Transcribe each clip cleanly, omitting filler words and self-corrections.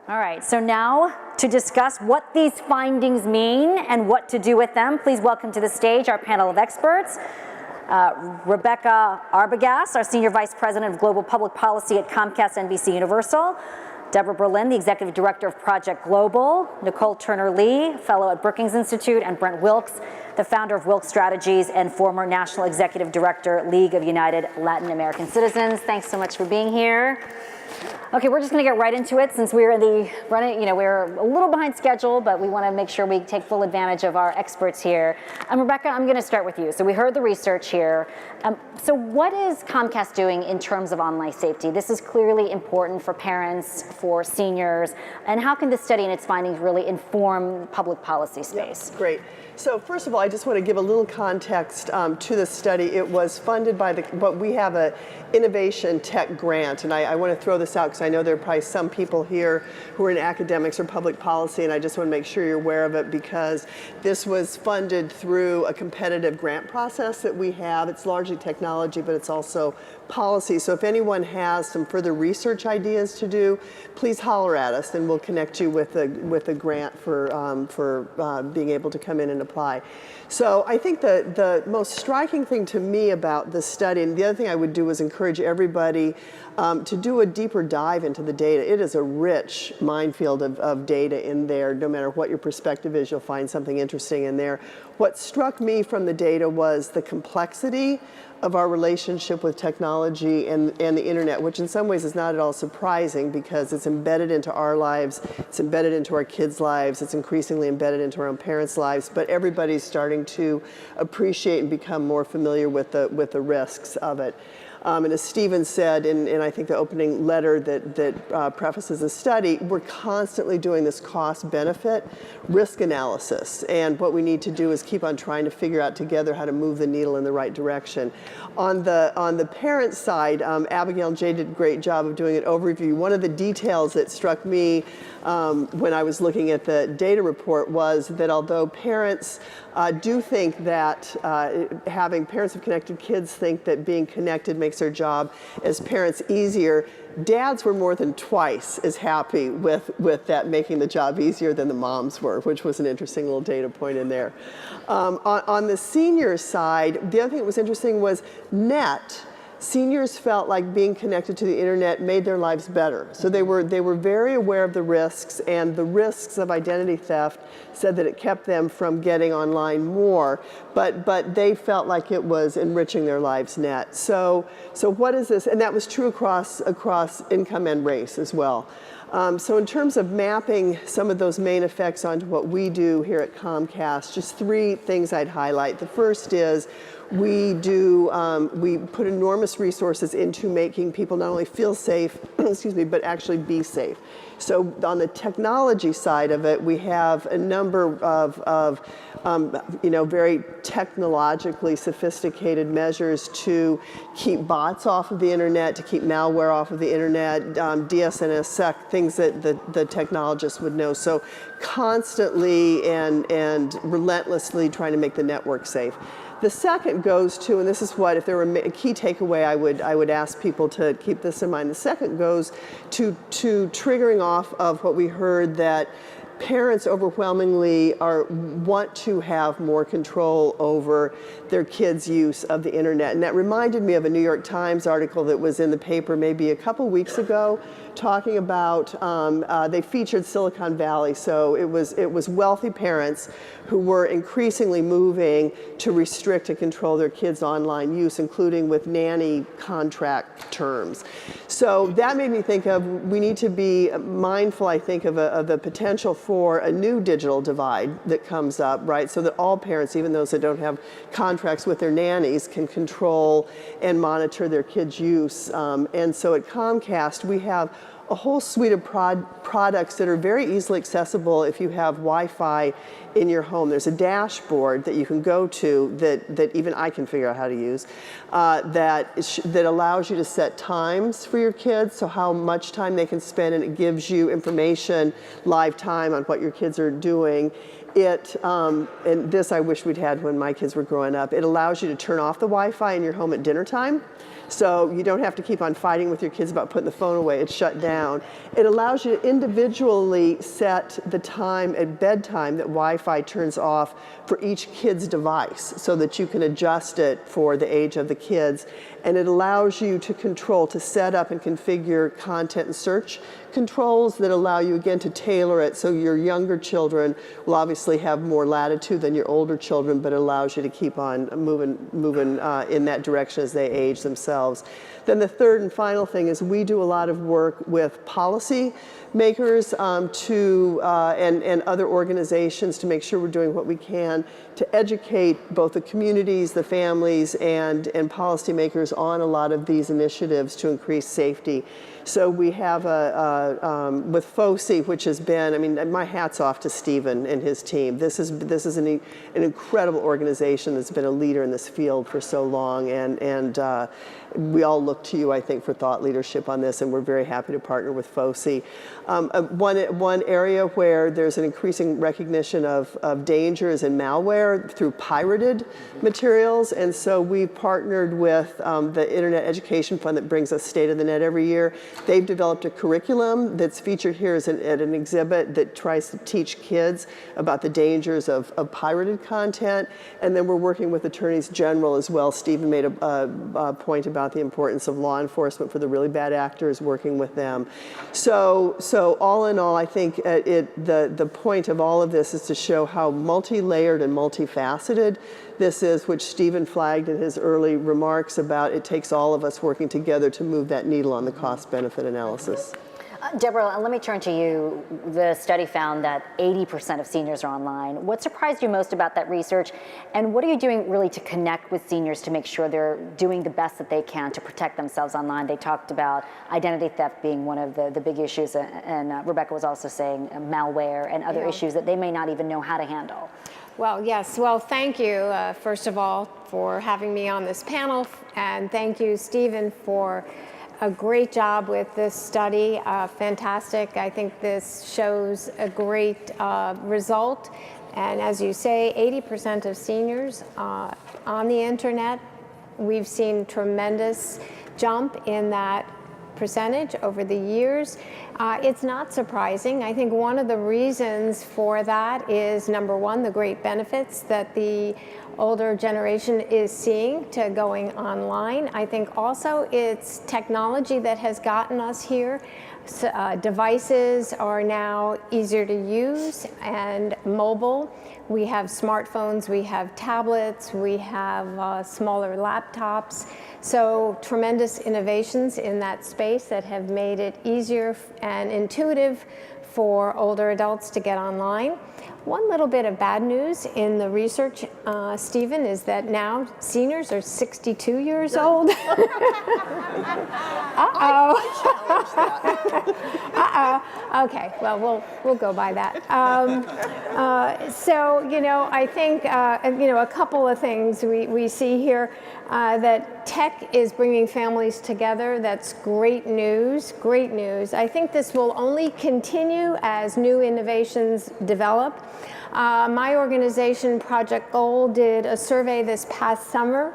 All right, so now to discuss what these findings mean and what to do with them, please welcome to the stage our panel of experts. Rebecca Arbogast, our Senior Vice President of Global Public Policy at Comcast NBC Universal. Debra Berlyn, the Executive Director of Project Global. Nicole Turner-Lee, Fellow at Brookings Institute. And Brent Wilkes, the founder of Wilkes Strategies and former National Executive Director, League of United Latin American Citizens. Thanks so much for being here. Okay, we're just going to get right into it since we're we're a little behind schedule, but we want to make sure we take full advantage of our experts here. Rebecca, I'm going to start with you. So we heard the research here. So what is Comcast doing in terms of online safety? This is clearly important for parents, for seniors, and how can this study and its findings really inform public policy space? Yeah, great. So first of all, I just want to give a little context to the study. It was funded by we have a innovation tech grant, and I want to throw this out because I know there are probably some people here who are in academics or public policy, and I just want to make sure you're aware of it because this was funded through a competitive grant process that we have. It's largely technology, but it's also policy. So if anyone has some further research ideas to do, please holler at us, and we'll connect you with a grant for being able to come in and apply. So I think the most striking thing to me about this study, and the other thing I would do is encourage everybody to do a deeper dive into the data. It is a rich minefield of data in there. No matter what your perspective is, you'll find something interesting in there. What struck me from the data was the complexity of our relationship with technology and the internet, which in some ways is not at all surprising because it's embedded into our lives, it's embedded into our kids' lives, it's increasingly embedded into our own parents' lives, but everybody's starting to appreciate and become more familiar with the risks of it. And as Stephen said in I think the opening letter that prefaces the study, we're constantly doing this cost-benefit risk analysis. And what we need to do is keep on trying to figure out together how to move the needle in the right direction. On the parent side, Abigail and Jay did a great job of doing an overview. One of the details that struck me when I was looking at the data report was that although parents do think that having parents of connected kids think that being connected makes their job as parents easier, dads were more than twice as happy with that making the job easier than the moms were, which was an interesting little data point in there. On the senior side, the other thing that was interesting was seniors felt like being connected to the internet made their lives better. So they were very aware of the risks, and the risks of identity theft said that it kept them from getting online more, but they felt like it was enriching their lives net. So what is this? And that was true across income and race as well. So in terms of mapping some of those main effects onto what we do here at Comcast, just three things I'd highlight. The first is we put enormous resources into making people not only feel safe, excuse me, but actually be safe. So on the technology side of it, we have a number of very technologically sophisticated measures to keep bots off of the internet, to keep malware off of the internet, DSNSSEC, things that the technologists would know. So constantly and relentlessly trying to make the network safe. The second goes to, and this is what, if there were a key takeaway, I would ask people to keep this in mind. The second goes to triggering off of what we heard that parents overwhelmingly want to have more control over their kids' use of the internet. And that reminded me of a New York Times article that was in the paper maybe a couple weeks ago talking about, they featured Silicon Valley. So it was wealthy parents who were increasingly moving to restrict and control their kids' online use, including with nanny contract terms. So that made me think of, we need to be mindful, I think, of the potential for a new digital divide that comes up, right? So that all parents, even those that don't have contracts with their nannies, can control and monitor their kids' use. And so at Comcast, we have a whole suite of products that are very easily accessible if you have Wi-Fi in your home. There's a dashboard that you can go to that even I can figure out how to use that allows you to set times for your kids, so how much time they can spend, and it gives you information, live time on what your kids are doing. And this I wish we'd had when my kids were growing up. It allows you to turn off the Wi-Fi in your home at dinner time. So you don't have to keep on fighting with your kids about putting the phone away. It's shut down. down. It allows you to individually set the time at bedtime that Wi-Fi turns off for each kid's device so that you can adjust it for the age of the kids. And it allows you to control, to set up and configure content and search controls that allow you, again, to tailor it so your younger children will obviously have more latitude than your older children, but it allows you to keep on moving in that direction as they age themselves. Then the third and final thing is we do a lot of work with policy makers and other organizations to make sure we're doing what we can to educate both the communities, the families, and policymakers on a lot of these initiatives to increase safety. So we have with FOSI, which has been, I mean, my hat's off to Stephen and his team. This is an incredible organization that's been a leader in this field for so long, and we all look to you, I think, for thought leadership on this, and we're very happy to partner with FOSI. One area where there's an increasing recognition of dangers in malware through pirated materials, and so we've partnered with the Internet Education Fund that brings us State of the Net every year. They've developed a curriculum that's featured here at an exhibit that tries to teach kids about the dangers of pirated content, and then we're working with attorneys general as well. Stephen made a point about the importance of law enforcement for the really bad actors, working with them. So all in all, I think the point of all of this is to show how multi-layered and multifaceted this is, which Stephen flagged in his early remarks about it takes all of us working together to move that needle on the cost-benefit analysis. Deborah, let me turn to you. The study found that 80% of seniors are online. What surprised you most about that research, and what are you doing really to connect with seniors to make sure they're doing the best that they can to protect themselves online? They talked about identity theft being one of the big issues, and Rebecca was also saying malware and other issues that they may not even know how to handle. Well, yes. Well, thank you, first of all, for having me on this panel, and thank you, Stephen, for a great job with this study. Fantastic. I think this shows a great result. And as you say, 80% of seniors on the internet. We've seen tremendous jump in that percentage over the years. It's not surprising. I think one of the reasons for that is, number one, the great benefits that the older generation is seeing to going online. I think also it's technology that has gotten us here. Devices are now easier to use and mobile. We have smartphones, we have tablets, we have smaller laptops. So tremendous innovations in that space that have made it easier and intuitive for older adults to get online. One little bit of bad news in the research, Stephen, is that now seniors are 62 years old. Okay, well, we'll go by that. So, you know, I think, you know, a couple of things we see here, that tech is bringing families together. That's great news, great news. I think this will only continue as new innovations develop. My organization, Project Goal, did a survey this past summer,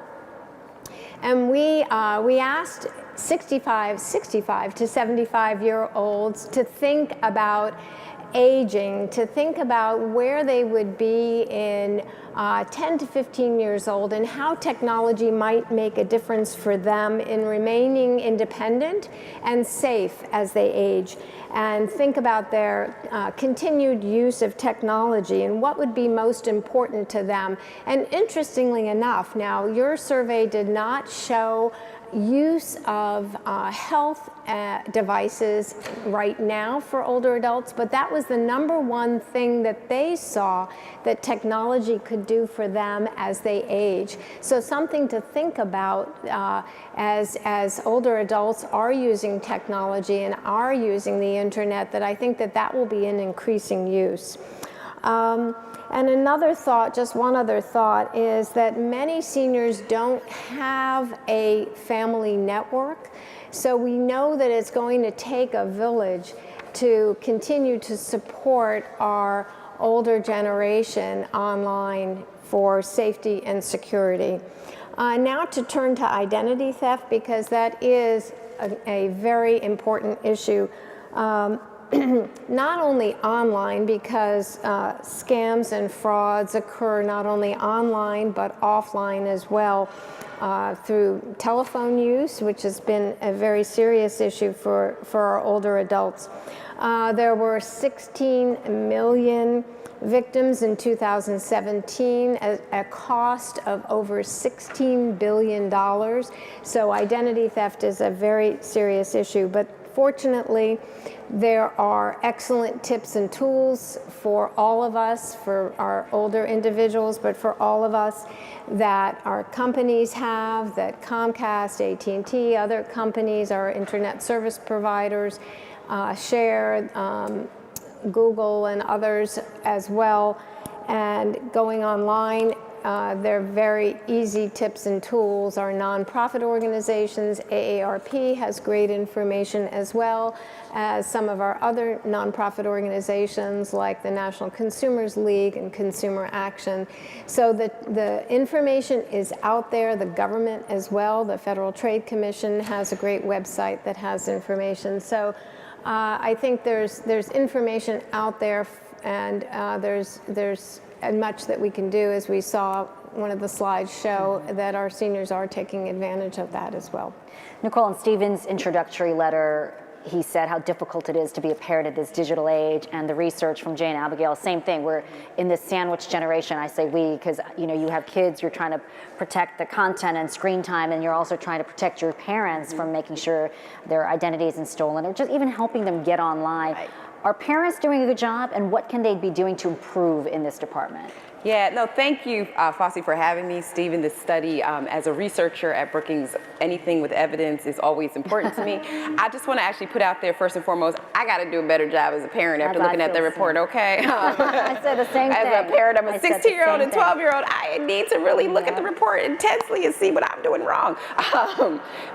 and we asked 65 to 75-year-olds to think about aging, to think about where they would be in 10 to 15 years old and how technology might make a difference for them in remaining independent and safe as they age, and think about their continued use of technology and what would be most important to them. And interestingly enough, now your survey did not show use of health devices right now for older adults, but that was the #1 thing that they saw that technology could do for them as they age. So something to think about as older adults are using technology and are using the internet, that I think that will be in increasing use. And another thought, just one other thought, is that many seniors don't have a family network. So we know that it's going to take a village to continue to support our older generation online for safety and security. Now to turn to identity theft, because that is a very important issue not only online, because scams and frauds occur not only online but offline as well, through telephone use, which has been a very serious issue for our older adults. There were 16 million victims in 2017 at a cost of over $16 billion. So identity theft is a very serious issue. But fortunately, there are excellent tips and tools for all of us, for our older individuals, but for all of us, that our companies have, that Comcast, AT&T, other companies, our internet service providers share, Google and others as well. And going online, they're very easy tips and tools. Our nonprofit organizations, AARP has great information, as well as some of our other nonprofit organizations like the National Consumers League and Consumer Action. So the information is out there. The government as well, the Federal Trade Commission has a great website that has information. So I think there's information out there, and there's much that we can do, as we saw one of the slides show, that our seniors are taking advantage of that as well. Nicole, in Stephen's introductory letter, he said how difficult it is to be a parent at this digital age, and the research from Jane Abigail, same thing. We're in this sandwich generation. I say we because you have kids, you're trying to protect the content and screen time, and you're also trying to protect your parents from making sure their identity isn't stolen, or just even helping them get online. Right. Are parents doing a good job, and what can they be doing to improve in this department? Yeah, no, thank you, FOSI, for having me. Stephen, this study, as a researcher at Brookings, anything with evidence is always important to me. I just want to actually put out there, first and foremost, I got to do a better job as a parent after looking at the report, okay? I said the same thing. As a parent, I'm a 16-year-old and 12-year-old. I need to really look at the report intensely and see what I'm doing wrong.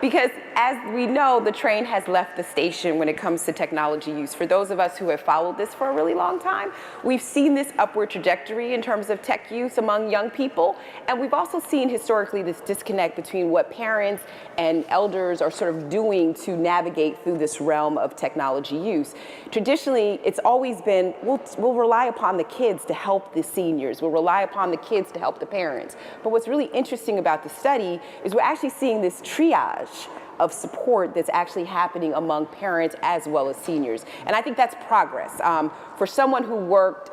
Because as we know, the train has left the station when it comes to technology use. For those of us who have followed this for a really long time, we've seen this upward trajectory in terms of tech use among young people, and we've also seen historically this disconnect between what parents and elders are sort of doing to navigate through this realm of technology use. Traditionally, it's always been, we'll rely upon the kids to help the seniors, we'll rely upon the kids to help the parents. But what's really interesting about the study is we're actually seeing this triage of support that's actually happening among parents as well as seniors. And I think that's progress. For someone who worked,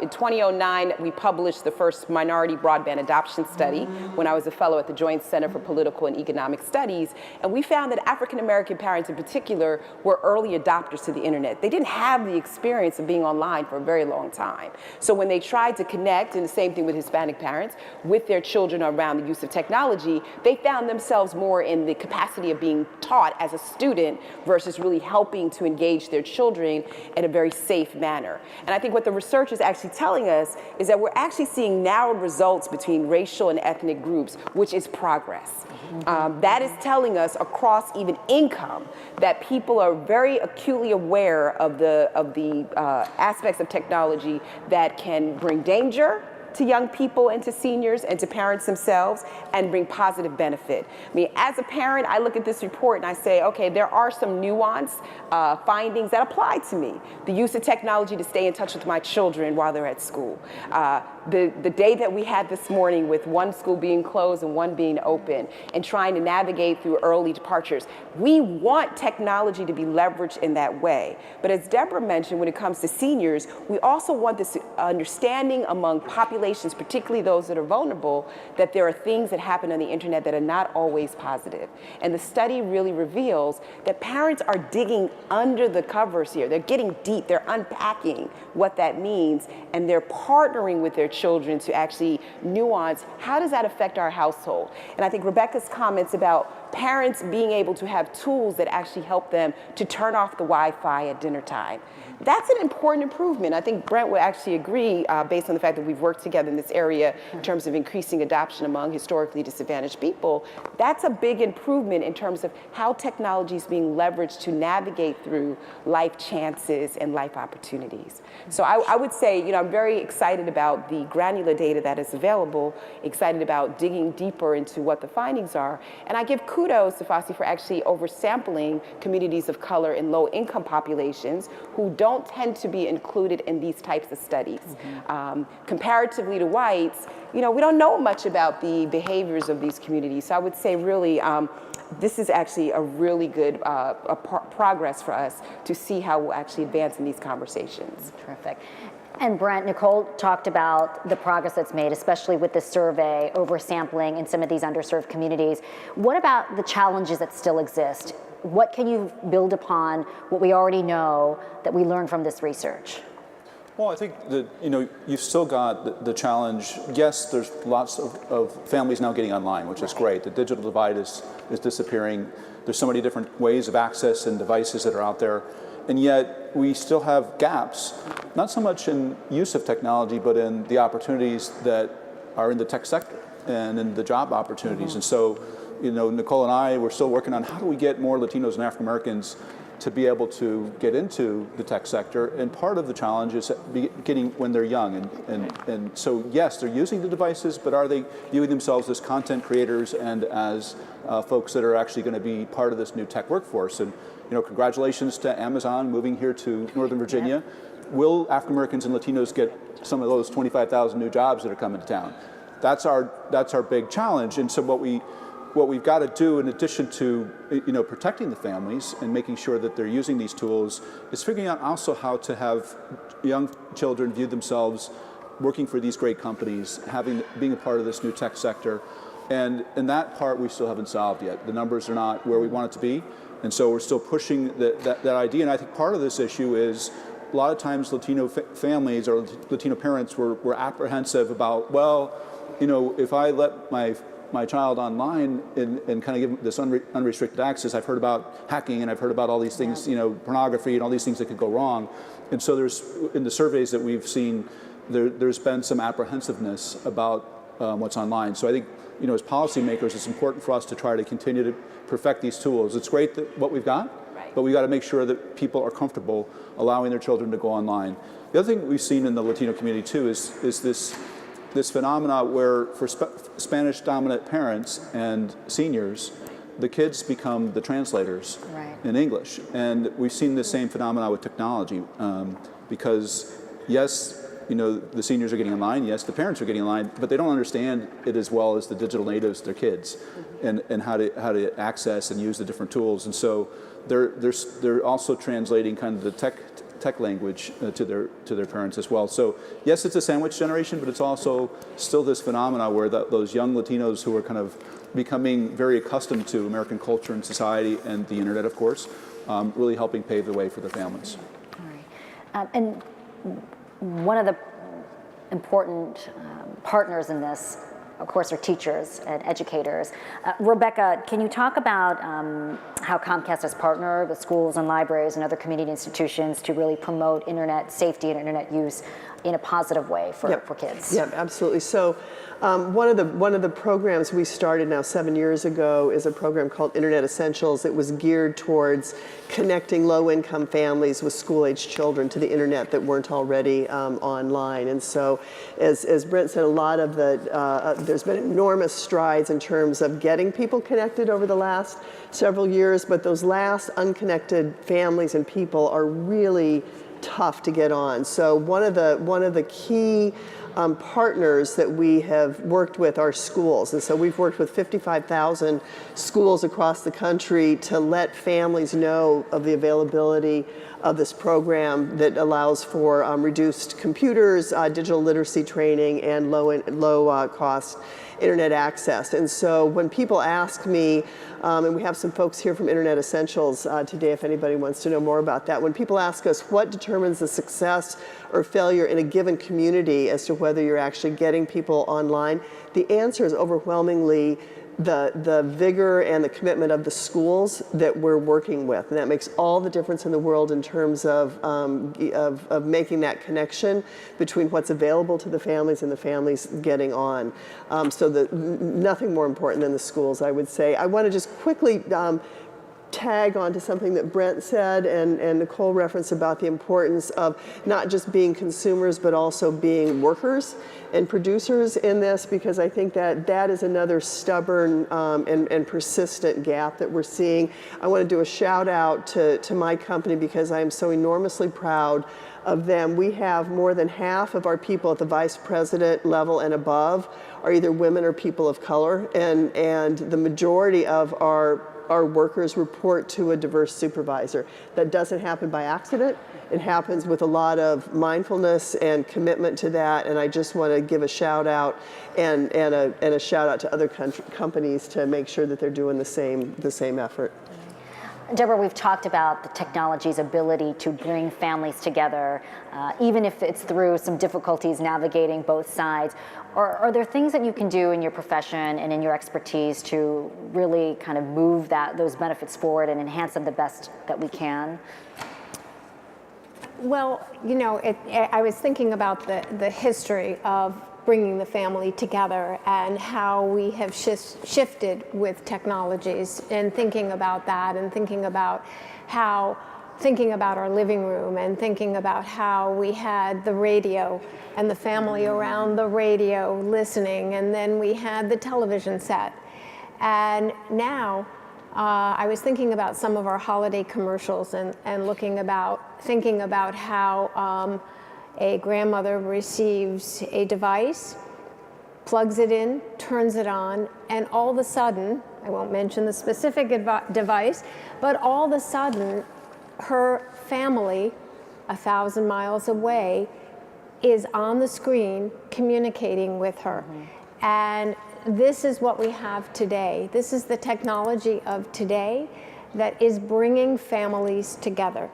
in 2009, we published the first minority broadband adoption study when I was a fellow at the Joint Center for Political and Economic Studies. And we found that African-American parents in particular were early adopters to the internet. They didn't have the experience of being online for a very long time. So when they tried to connect, and the same thing with Hispanic parents, with their children around the use of technology, they found themselves more in the capacity of being taught as a student versus really helping to engage their children in a very safe manner. And I think what the research is actually telling us is that we're actually seeing narrowed results between racial and ethnic groups, which is progress. That is telling us across even income that people are very acutely aware of the aspects of technology that can bring danger to young people and to seniors and to parents themselves, and bring positive benefit. I mean, as a parent, I look at this report and I say, okay, there are some nuanced findings that apply to me. The use of technology to stay in touch with my children while they're at school. The day that we had this morning with one school being closed and one being open, and trying to navigate through early departures. We want technology to be leveraged in that way. But as Debra mentioned, when it comes to seniors, we also want this understanding among populations, particularly those that are vulnerable, that there are things that happen on the internet that are not always positive. And the study really reveals that parents are digging under the covers here. They're getting deep, they're unpacking what that means, and they're partnering with their children to actually nuance, how does that affect our household? And I think Rebecca's comments about parents being able to have tools that actually help them to turn off the Wi-Fi at dinner time. That's an important improvement. I think Brent would actually agree, based on the fact that we've worked together together in this area in terms of increasing adoption among historically disadvantaged people, that's a big improvement in terms of how technology is being leveraged to navigate through life chances and life opportunities. So I would say, you know, I'm very excited about the granular data that is available, excited about digging deeper into what the findings are, and I give kudos to FOSI for actually oversampling communities of color and low-income populations who don't tend to be included in these types of studies. Comparatively to whites, you know, we don't know much about the behaviors of these communities. So I would say really, this is actually a really good progress for us to see how we'll actually advance in these conversations. Terrific. And Brent, Nicole talked about the progress that's made, especially with the survey, oversampling in some of these underserved communities. What about the challenges that still exist? What can you build upon what we already know that we learned from this research? Well, I think that, you know, you've still got the challenge. Yes, there's lots of families now getting online, which is great. The digital divide is disappearing. There's so many different ways of access and devices that are out there. And yet we still have gaps, not so much in use of technology, but in the opportunities that are in the tech sector and in the job opportunities. And so, you know, Nicole and I, we're still working on how do we get more Latinos and African Americans to be able to get into the tech sector. And part of the challenge is getting when they're young. And so, yes, they're using the devices, but are they viewing themselves as content creators and as folks that are actually going to be part of this new tech workforce? And, you know, congratulations to Amazon moving here to Northern Virginia. Will African Americans and Latinos get some of those 25,000 new jobs that are coming to town? That's our big challenge. And so what we've got to do, in addition to, you know, protecting the families and making sure that they're using these tools, is figuring out also how to have young children view themselves working for these great companies, being a part of this new tech sector. And in that part, we still haven't solved yet. The numbers are not where we want it to be. And so we're still pushing that idea. And I think part of this issue is a lot of times Latino families or Latino parents were apprehensive about, well, you know, if I let my child online and kind of give them this unrestricted access, I've heard about hacking and I've heard about all these things, you know, pornography and all these things that could go wrong. And so there's, in the surveys that we've seen, there's been some apprehensiveness about what's online. So I think, you know, as policymakers, it's important for us to try to continue to perfect these tools. It's great that what we've got, but we got to make sure that people are comfortable allowing their children to go online. The other thing we've seen in the Latino community too is this phenomena where for Spanish dominant parents and seniors, the kids become the translators in English. And we've seen the same phenomena with technology because yes, you know, the seniors are getting online, yes, the parents are getting online, but they don't understand it as well as the digital natives, their kids, and how to access and use the different tools. And so they're also translating kind of the tech language to their parents as well. So yes, it's a sandwich generation, but it's also still this phenomena where those young Latinos who are kind of becoming very accustomed to American culture and society and the internet, of course, really helping pave the way for their families. All right. And one of the important partners in this, of course, are teachers and educators. Rebecca, can you talk about how Comcast has partnered with schools and libraries and other community institutions to really promote internet safety and internet use in a positive way for kids? Yeah, absolutely. So one of the programs we started now 7 years ago is a program called Internet Essentials. It was geared towards connecting low-income families with school-age children to the internet that weren't already online. And so, as Brent said, a lot of there's been enormous strides in terms of getting people connected over the last several years, but those last unconnected families and people are really tough to get on. So one of the key partners that we have worked with are schools. And so we've worked with 55,000 schools across the country to let families know of the availability of this program that allows for reduced computers, digital literacy training, and low cost internet access. And so when people ask me, and we have some folks here from Internet Essentials today if anybody wants to know more about that, when people ask us what determines the success or failure in a given community as to whether you're actually getting people online, the answer is overwhelmingly the vigor and the commitment of the schools that we're working with. And that makes all the difference in the world in terms of making that connection between what's available to the families and the families getting on. So nothing more important than the schools, I would say. I want to just quickly tag on to something that Brent said and Nicole referenced about the importance of not just being consumers but also being workers and producers in this, because I think that is another stubborn and persistent gap that we're seeing. I want to do a shout out to my company because I am so enormously proud of them. We have more than half of our people at the vice president level and above are either women or people of color, and the majority of our workers report to a diverse supervisor. That doesn't happen by accident. It happens with a lot of mindfulness and commitment to that, and I just want to give a shout out and a shout out to other companies to make sure that they're doing the same effort. Debra, we've talked about the technology's ability to bring families together, even if it's through some difficulties navigating both sides. Are there things that you can do in your profession and in your expertise to really kind of move those benefits forward and enhance them the best that we can? Well, you know, I was thinking about the history of bringing the family together and how we have shifted with technologies, and thinking about that, and thinking about our living room, and thinking about how we had the radio and the family around the radio listening, and then we had the television set. And now I was thinking about some of our holiday commercials and thinking about how a grandmother receives a device, plugs it in, turns it on, and all of a sudden, I won't mention the specific device, but all of a sudden, her family, 1,000 miles away, is on the screen communicating with her. Mm-hmm. And this is what we have today. This is the technology of today that is bringing families together.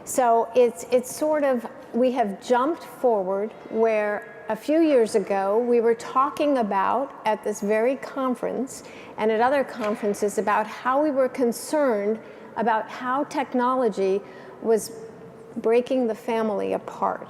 So it's sort of, we have jumped forward where a few years ago we were talking about at this very conference and at other conferences about how we were concerned about how technology was breaking the family apart.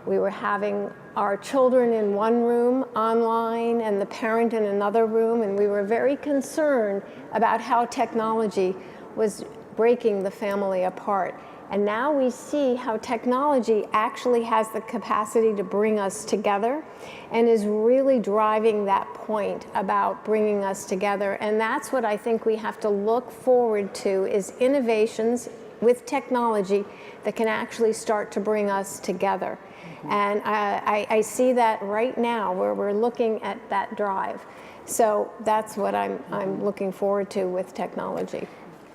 We were having our children in one room online and the parent in another room, and we were very concerned about how technology was breaking the family apart. And now we see how technology actually has the capacity to bring us together and is really driving that point about bringing us together. And that's what I think we have to look forward to, is innovations with technology that can actually start to bring us together. Mm-hmm. And I see that right now where we're looking at that drive. So that's what I'm looking forward to with technology.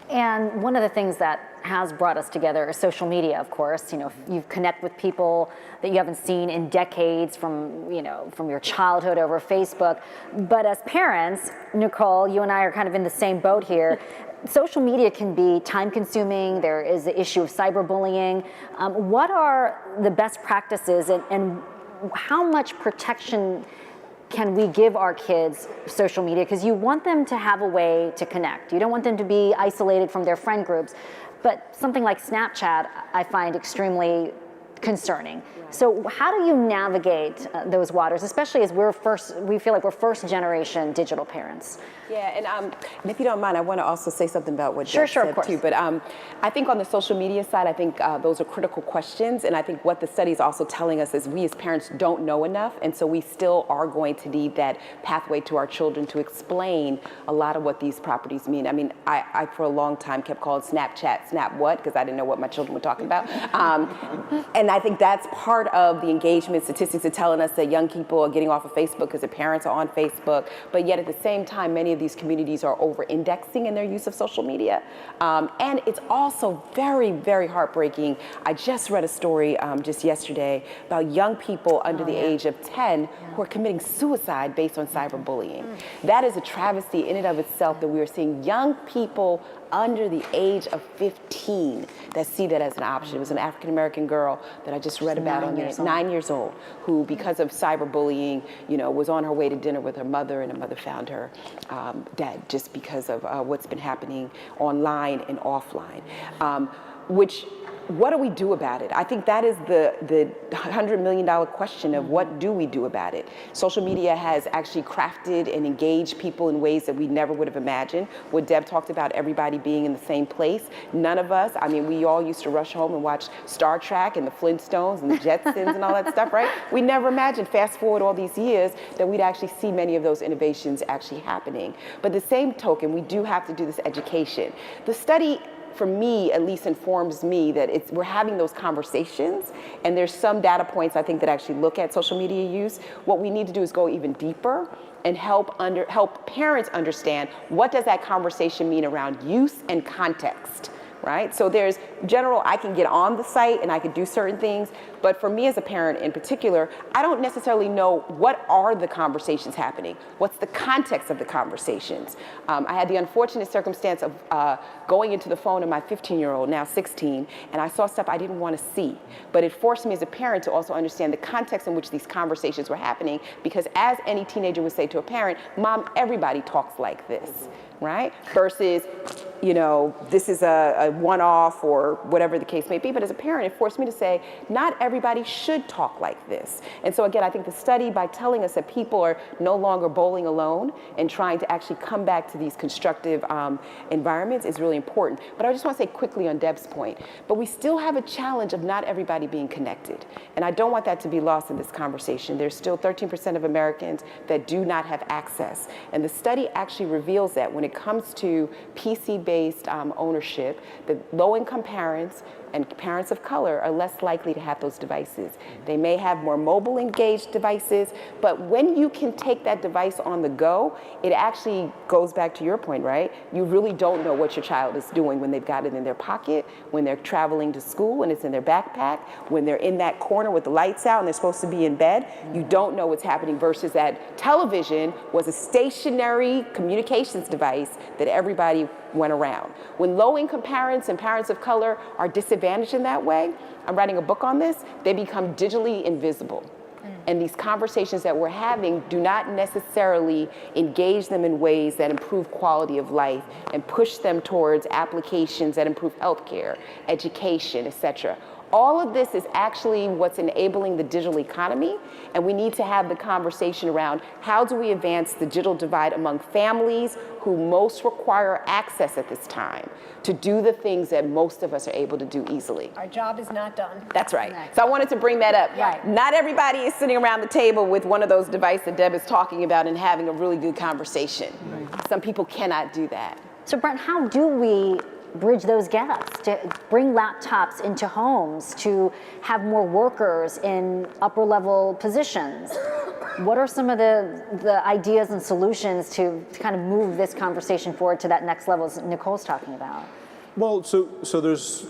And one of the things that has brought us together is social media, of course. You know, you connect with people that you haven't seen in decades from your childhood over Facebook. But as parents, Nicole, you and I are kind of in the same boat here. Social media can be time consuming. There is the issue of cyberbullying. What are the best practices and how much protection can we give our kids social media? Because you want them to have a way to connect. You don't want them to be isolated from their friend groups. But something like Snapchat, I find extremely concerning. So how do you navigate those waters, especially as we feel like we're first generation digital parents? Yeah, and if you don't mind, I want to also say something about what Sure, Deb said of course. too. But I think on the social media side, I think those are critical questions. And I think what the study is also telling us is we as parents don't know enough. And so we still are going to need that pathway to our children to explain a lot of what these properties mean. I mean, I for a long time kept calling Snapchat Snap what, because I didn't know what my children were talking about. And I think that's part of the engagement statistics are telling us that young people are getting off of Facebook because their parents are on Facebook. But yet at the same time, many of these communities are over-indexing in their use of social media. And it's also very, very heartbreaking. I just read a story just yesterday about young people under the age of 10 who are committing suicide based on cyberbullying. That is a travesty in and of itself, that we are seeing young people under the age of 15 that see that as an option. It was an African-American girl that I just read about on there, 9 years old. 9 years old, who because of cyberbullying, was on her way to dinner with her mother, and her mother found her dead just because of what's been happening online and offline. What do we do about it? I think that is the $100 million question of what do we do about it? Social media has actually crafted and engaged people in ways that we never would have imagined. What Deb talked about, everybody being in the same place. None of us, I mean, we all used to rush home and watch Star Trek and the Flintstones and the Jetsons and all that stuff, right? We never imagined, fast forward all these years, that we'd actually see many of those innovations actually happening. But the same token, we do have to do this education. The study, for me, at least informs me that we're having those conversations, and there's some data points I think that actually look at social media use. What we need to do is go even deeper and help parents understand what does that conversation mean around use and context. Right? So there's general, I can get on the site and I can do certain things, but for me as a parent in particular, I don't necessarily know what are the conversations happening. What's the context of the conversations? I had the unfortunate circumstance of going into the phone of my 15-year-old, now 16, and I saw stuff I didn't want to see. But it forced me as a parent to also understand the context in which these conversations were happening, because as any teenager would say to a parent, Mom, everybody talks like this. Right? Versus, this is a one-off or whatever the case may be. But as a parent, it forced me to say, not everybody should talk like this. And so again, I think the study, by telling us that people are no longer bowling alone and trying to actually come back to these constructive environments is really important. But I just want to say quickly on Deb's point, but we still have a challenge of not everybody being connected. And I don't want that to be lost in this conversation. There's still 13% of Americans that do not have access. And the study actually reveals that when it comes to PC-based ownership, the low-income parents and parents of color are less likely to have those devices. They may have more mobile engaged devices, but when you can take that device on the go, it actually goes back to your point, right? You really don't know what your child is doing when they've got it in their pocket, when they're traveling to school and it's in their backpack, when they're in that corner with the lights out and they're supposed to be in bed. You don't know what's happening, versus that television was a stationary communications device that everybody went around. When low-income parents and parents of color are disadvantaged in that way, I'm writing a book on this, they become digitally invisible. And these conversations that we're having do not necessarily engage them in ways that improve quality of life and push them towards applications that improve healthcare, education, et cetera. All of this is actually what's enabling the digital economy, and we need to have the conversation around how do we advance the digital divide among families who most require access at this time to do the things that most of us are able to do easily. Our job is not done. That's right. So I wanted to bring that up. Right. Not everybody is sitting around the table with one of those devices that Deb is talking about and having a really good conversation. Right. Some people cannot do that. So Brent, how do we bridge those gaps, to bring laptops into homes, to have more workers in upper level positions? What are some of the ideas and solutions to kind of move this conversation forward to that next level, as Nicole's talking about? Well, so there's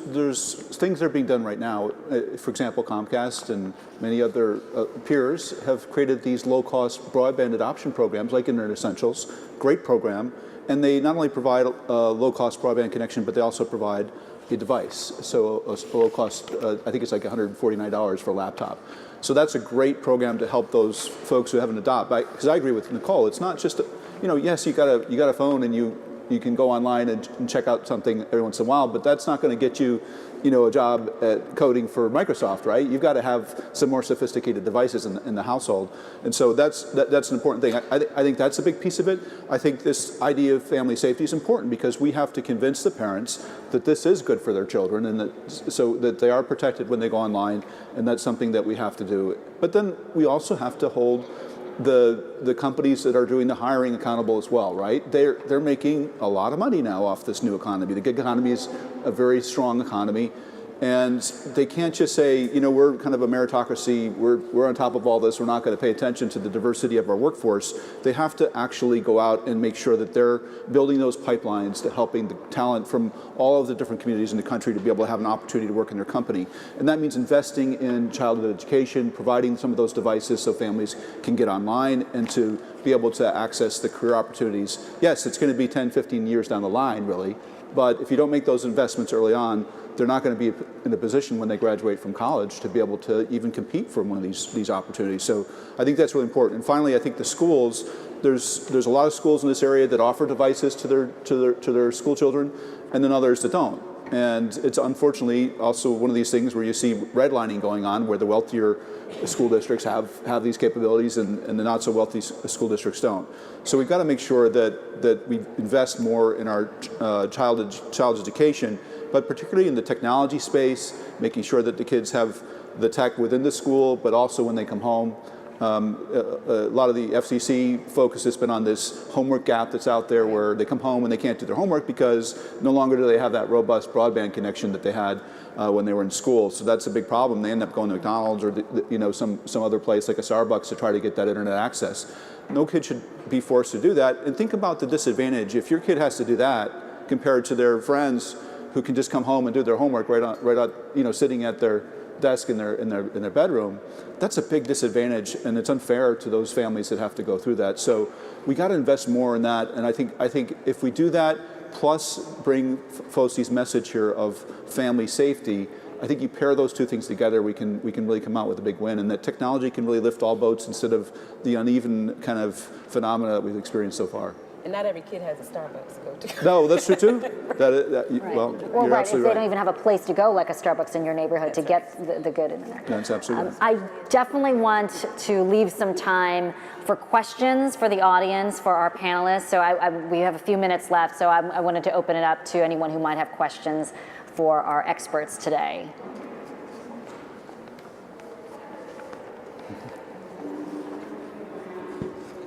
things that are being done right now. For example, Comcast and many other peers have created these low-cost broadband adoption programs like Internet Essentials, great program, and they not only provide a low-cost broadband connection, but they also provide a device. So a low-cost, I think it's like $149 for a laptop. So that's a great program to help those folks who haven't adopted. Because I agree with Nicole, it's not just, yes, you got a phone and you can go online and check out something every once in a while, but that's not going to get you, a job at coding for Microsoft, right? You've got to have some more sophisticated devices in the household, and so that's an important thing. I think that's a big piece of it. I think this idea of family safety is important because we have to convince the parents that this is good for their children, and so that they are protected when they go online, and that's something that we have to do. But then we also have to hold the companies that are doing the hiring accountable as well, right? They're making a lot of money now off this new economy. The gig economy is a very strong economy, and they can't just say, we're kind of a meritocracy, we're on top of all this, we're not going to pay attention to the diversity of our workforce. They have to actually go out and make sure that they're building those pipelines to helping the talent from all of the different communities in the country to be able to have an opportunity to work in their company. And that means investing in childhood education, providing some of those devices so families can get online and to be able to access the career opportunities. Yes, it's going to be 10, 15 years down the line, really, But if you don't make those investments early on, they're not going to be in a position when they graduate from college to be able to even compete for one of these opportunities. So I think that's really important. And finally, I think the schools, there's a lot of schools in this area that offer devices to their school children, and then others that don't. And it's unfortunately also one of these things where you see redlining going on, where the wealthier school districts have these capabilities and the not so wealthy school districts don't. So we've got to make sure that we invest more in our child's education, but particularly in the technology space, making sure that the kids have the tech within the school, but also when they come home. A lot of the FCC focus has been on this homework gap that's out there, where they come home and they can't do their homework because no longer do they have that robust broadband connection that they had when they were in school. So that's a big problem. They end up going to McDonald's or some other place like a Starbucks to try to get that internet access. No kid should be forced to do that. And think about the disadvantage if your kid has to do that compared to their friends who can just come home and do their homework right on sitting at their desk in their bedroom. That's a big disadvantage, and it's unfair to those families that have to go through that. So we got to invest more in that, and I think if we do that, plus bring FOSI's message here of family safety, I think you pair those two things together, we can really come out with a big win, and that technology can really lift all boats instead of the uneven kind of phenomena that we've experienced so far. And not every kid has a Starbucks to go to. No, that's true too. Right. Well, right, you're if absolutely they right. don't even have a place to go like a Starbucks in your neighborhood to get the good internet. That's absolutely right. I definitely want to leave some time for questions for the audience, for our panelists. So we have a few minutes left, so I wanted to open it up to anyone who might have questions for our experts today.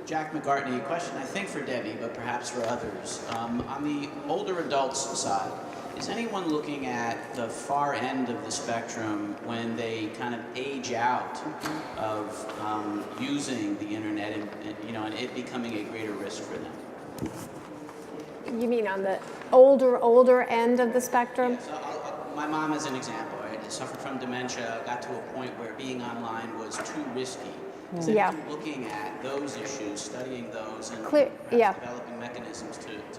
Jack McCartney, a question I think for Debbie, but perhaps for others. On the older adults side, is anyone looking at the far end of the spectrum when they kind of age out of using the internet and it becoming a greater risk for them? You mean on the older end of the spectrum? Yes, my mom is an example. Right? Suffered from dementia, got to a point where being online was too risky. Is anyone looking at those issues, studying those, and developing mechanisms to deal with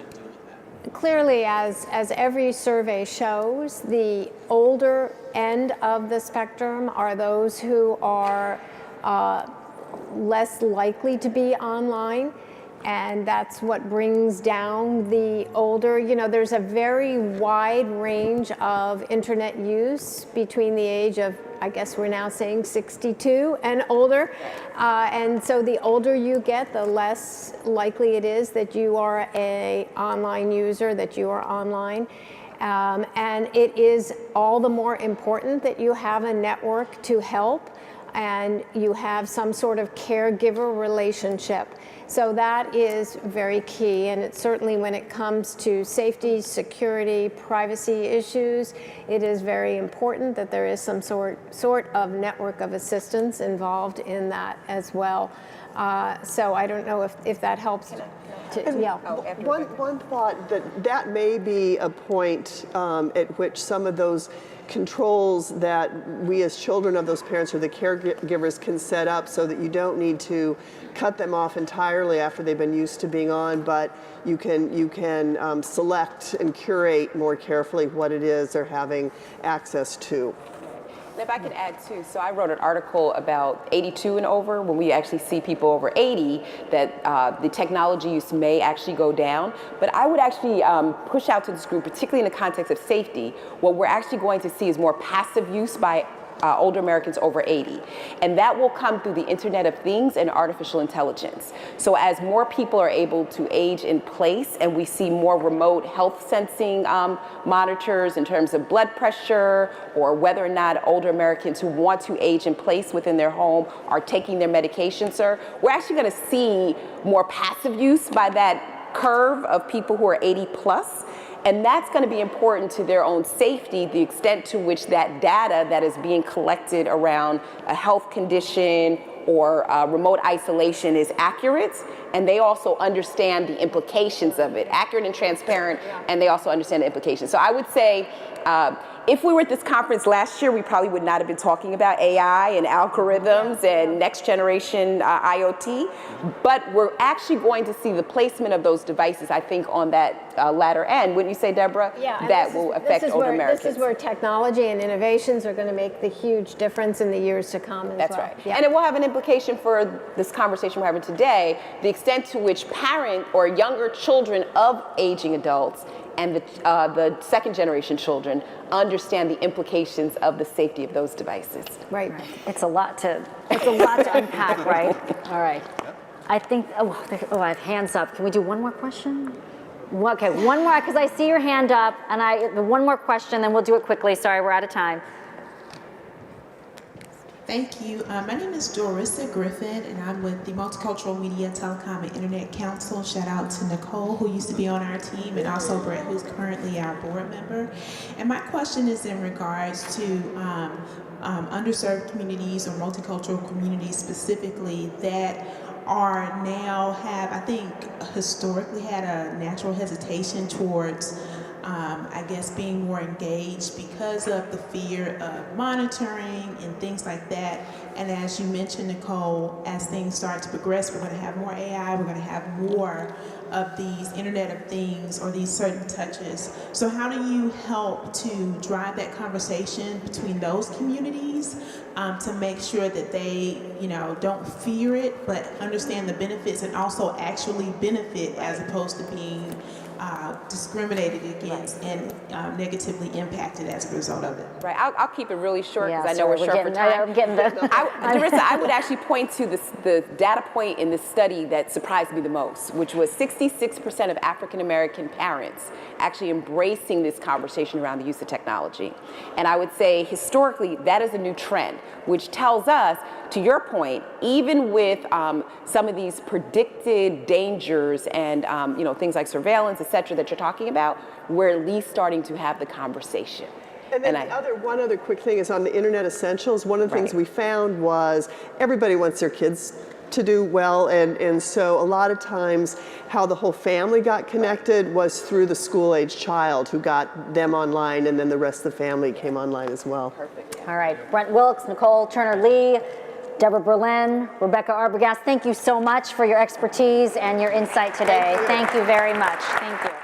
that? Clearly, as every survey shows, the older end of the spectrum are those who are less likely to be online. And that's what brings down the older. There's a very wide range of internet use between the age of, I guess we're now saying 62 and older. And so the older you get, the less likely it is that you are an online user, that you are online. And it is all the more important that you have a network to help and you have some sort of caregiver relationship. So that is very key, and it's certainly when it comes to safety, security, privacy issues, it is very important that there is some sort of network of assistance involved in that as well. So I don't know if that helps. One thought that may be a point at which some of those controls that we as children of those parents or the caregivers can set up so that you don't need to cut them off entirely after they've been used to being on, but you can select and curate more carefully what it is they're having access to. And if I could add too, so I wrote an article about 82 and over, when we actually see people over 80, that the technology use may actually go down. But I would actually push out to this group, particularly in the context of safety, what we're actually going to see is more passive use by older Americans over 80. And that will come through the Internet of Things and artificial intelligence. So as more people are able to age in place and we see more remote health sensing monitors in terms of blood pressure or whether or not older Americans who want to age in place within their home are taking their medication, sir, we're actually going to see more passive use by that curve of people who are 80 plus. And that's going to be important to their own safety, the extent to which that data that is being collected around a health condition or remote isolation is accurate, and they also understand the implications of it, accurate and transparent, and they also understand the implications. So I would say, if we were at this conference last year, we probably would not have been talking about AI and algorithms and next generation IoT, but we're actually going to see the placement of those devices, I think, on that latter end. Wouldn't you say, Debra? Yeah, that will affect older Americans. This is where technology and innovations are going to make the huge difference in the years to come as That's well. right. Yeah. And it will have an implication for this conversation we're having today, the extent to which parent or younger children of aging adults and the second generation children understand the implications of the safety of those devices. Right. It's a lot to unpack, right? All right. I think, I have hands up. Can we do one more question? Okay, one more, because I see your hand up, and one more question, then we'll do it quickly. Sorry, we're out of time. Thank you. My name is Dorissa Griffin, and I'm with the Multicultural Media, Telecom, and Internet Council. Shout out to Nicole, who used to be on our team, and also Brent, who's currently our board member. And my question is in regards to underserved communities or multicultural communities specifically that are now I think, historically had a natural hesitation towards I guess being more engaged because of the fear of monitoring and things like that. And as you mentioned, Nicole, as things start to progress, we're going to have more AI, we're going to have more of these Internet of Things or these certain touches. So how do you help to drive that conversation between those communities to make sure that they, don't fear it, but understand the benefits and also actually benefit as opposed to being discriminated against and negatively impacted as a result of it? Right. I'll keep it really short because Yeah, I know we're short for time. I'm getting the... Dorissa, I would actually point to the data point in this study that surprised me the most, which was 66% of African American parents actually embracing this conversation around the use of technology. And I would say historically that is a new trend, which tells us, to your point, even with some of these predicted dangers and things like surveillance, et cetera, that you're talking about, we're at least starting to have the conversation. And then one other quick thing is on the Internet Essentials. One of the things we found was everybody wants their kids to do well, and so a lot of times how the whole family got connected was through the school-age child who got them online, and then the rest of the family came online as well. Perfect. Yeah. All right, Brent Wilkes, Nicole Turner-Lee, Debra Berlyn, Rebecca Arbogast, thank you so much for your expertise and your insight today. Thank you very much. Thank you.